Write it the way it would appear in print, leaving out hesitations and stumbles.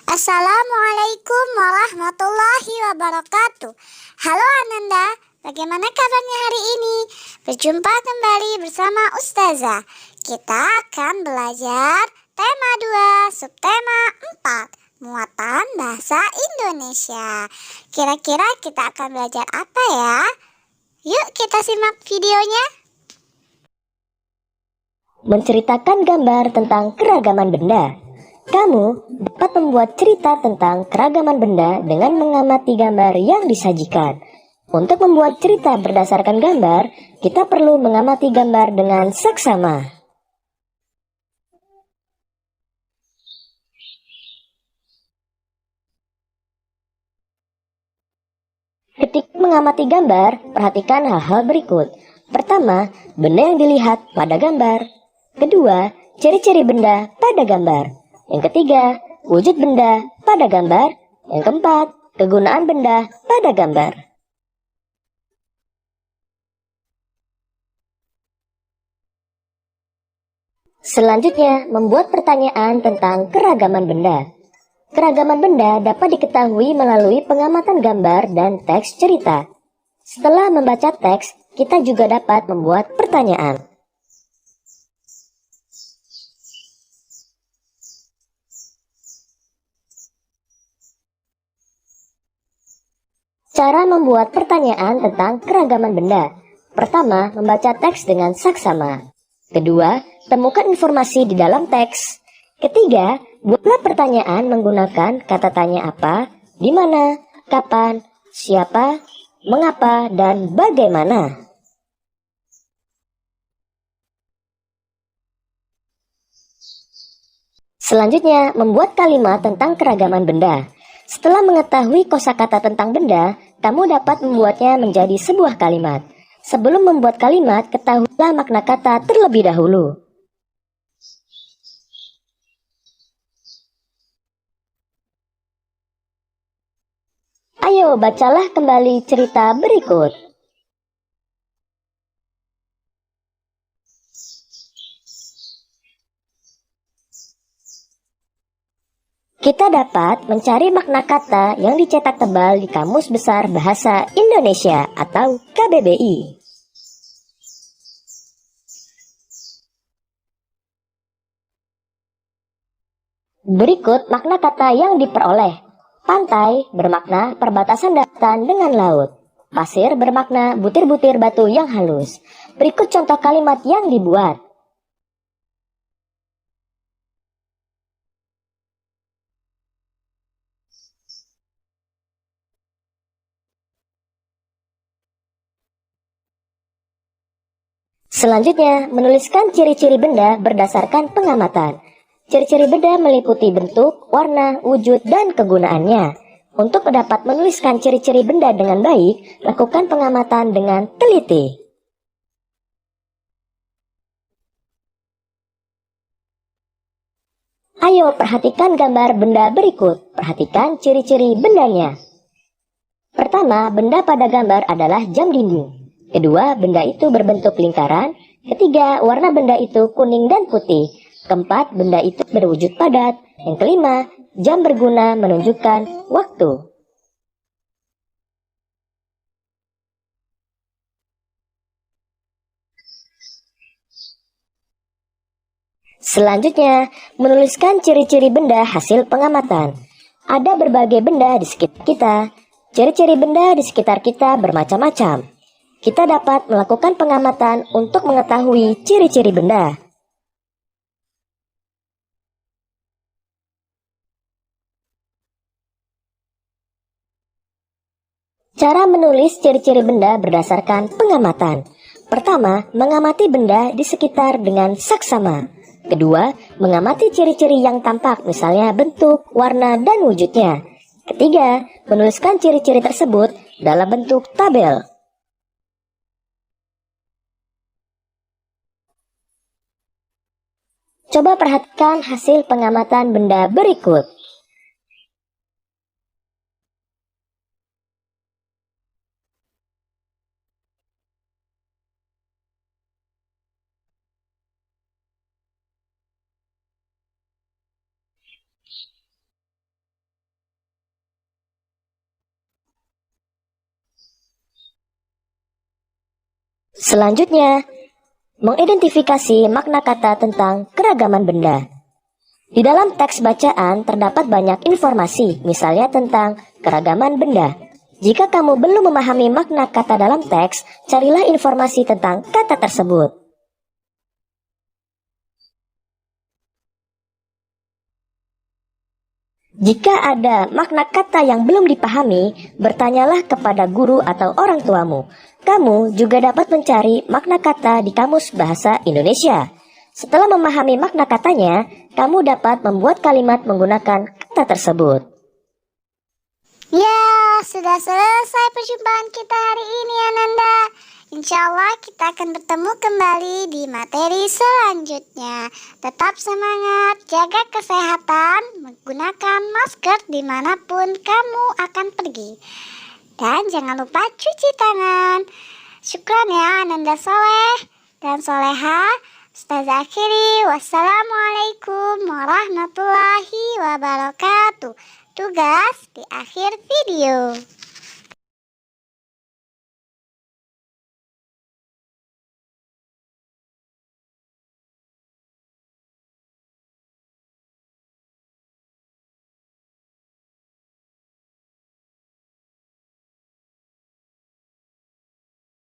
Assalamualaikum warahmatullahi wabarakatuh. Halo Ananda, bagaimana kabarnya hari ini? Berjumpa kembali bersama Ustazah. Kita akan belajar tema 2, subtema 4, muatan bahasa Indonesia. Kira-kira kita akan belajar apa ya? Yuk kita simak videonya. Menceritakan gambar tentang keragaman benda. Kamu dapat membuat cerita tentang keragaman benda dengan mengamati gambar yang disajikan. Untuk membuat cerita berdasarkan gambar, kita perlu mengamati gambar dengan seksama. Ketika mengamati gambar, perhatikan hal-hal berikut. Pertama, benda yang dilihat pada gambar. Kedua, ciri-ciri benda pada gambar. Yang ketiga, wujud benda pada gambar. Yang keempat, kegunaan benda pada gambar. Selanjutnya, membuat pertanyaan tentang keragaman benda. Keragaman benda dapat diketahui melalui pengamatan gambar dan teks cerita. Setelah membaca teks, kita juga dapat membuat pertanyaan. Cara membuat pertanyaan tentang keragaman benda. Pertama, membaca teks dengan saksama. Kedua, temukan informasi di dalam teks. Ketiga, buatlah pertanyaan menggunakan kata tanya apa, di mana, kapan, siapa, mengapa, dan bagaimana. Selanjutnya, membuat kalimat tentang keragaman benda. Setelah mengetahui kosakata tentang benda, kamu dapat membuatnya menjadi sebuah kalimat. Sebelum membuat kalimat, ketahuilah makna kata terlebih dahulu. Ayo, bacalah kembali cerita berikut. Kita dapat mencari makna kata yang dicetak tebal di Kamus Besar Bahasa Indonesia atau KBBI. Berikut makna kata yang diperoleh. Pantai bermakna perbatasan daratan dengan laut. Pasir bermakna butir-butir batu yang halus. Berikut contoh kalimat yang dibuat. Selanjutnya, menuliskan ciri-ciri benda berdasarkan pengamatan. Ciri-ciri benda meliputi bentuk, warna, wujud, dan kegunaannya. Untuk dapat menuliskan ciri-ciri benda dengan baik, lakukan pengamatan dengan teliti. Ayo perhatikan gambar benda berikut. Perhatikan ciri-ciri bendanya. Pertama, benda pada gambar adalah jam dinding. Kedua, benda itu berbentuk lingkaran. Ketiga, warna benda itu kuning dan putih. Keempat, benda itu berwujud padat. Yang kelima, jam berguna menunjukkan waktu. Selanjutnya, menuliskan ciri-ciri benda hasil pengamatan. Ada berbagai benda di sekitar kita. Ciri-ciri benda di sekitar kita bermacam-macam. Kita dapat melakukan pengamatan untuk mengetahui ciri-ciri benda. Cara menulis ciri-ciri benda berdasarkan pengamatan. Pertama, mengamati benda di sekitar dengan saksama. Kedua, mengamati ciri-ciri yang tampak, misalnya bentuk, warna, dan wujudnya. Ketiga, menuliskan ciri-ciri tersebut dalam bentuk tabel. Coba perhatikan hasil pengamatan benda berikut. Selanjutnya, mengidentifikasi makna kata tentang keragaman benda. Di dalam teks bacaan terdapat banyak informasi, misalnya tentang keragaman benda. Jika kamu belum memahami makna kata dalam teks, carilah informasi tentang kata tersebut. Jika ada makna kata yang belum dipahami, bertanyalah kepada guru atau orang tuamu. Kamu juga dapat mencari makna kata di Kamus Bahasa Indonesia. Setelah memahami makna katanya, kamu dapat membuat kalimat menggunakan kata tersebut. Ya, sudah selesai perjumpaan kita hari ini, Ananda. Insya Allah kita akan bertemu kembali di materi selanjutnya. Tetap semangat, jaga kesehatan, menggunakan masker dimanapun kamu akan pergi. Dan jangan lupa cuci tangan. Syukran ya Ananda Soleh dan Soleha. Ustazah akhiri, wassalamualaikum warahmatullahi wabarakatuh. Tugas di akhir video.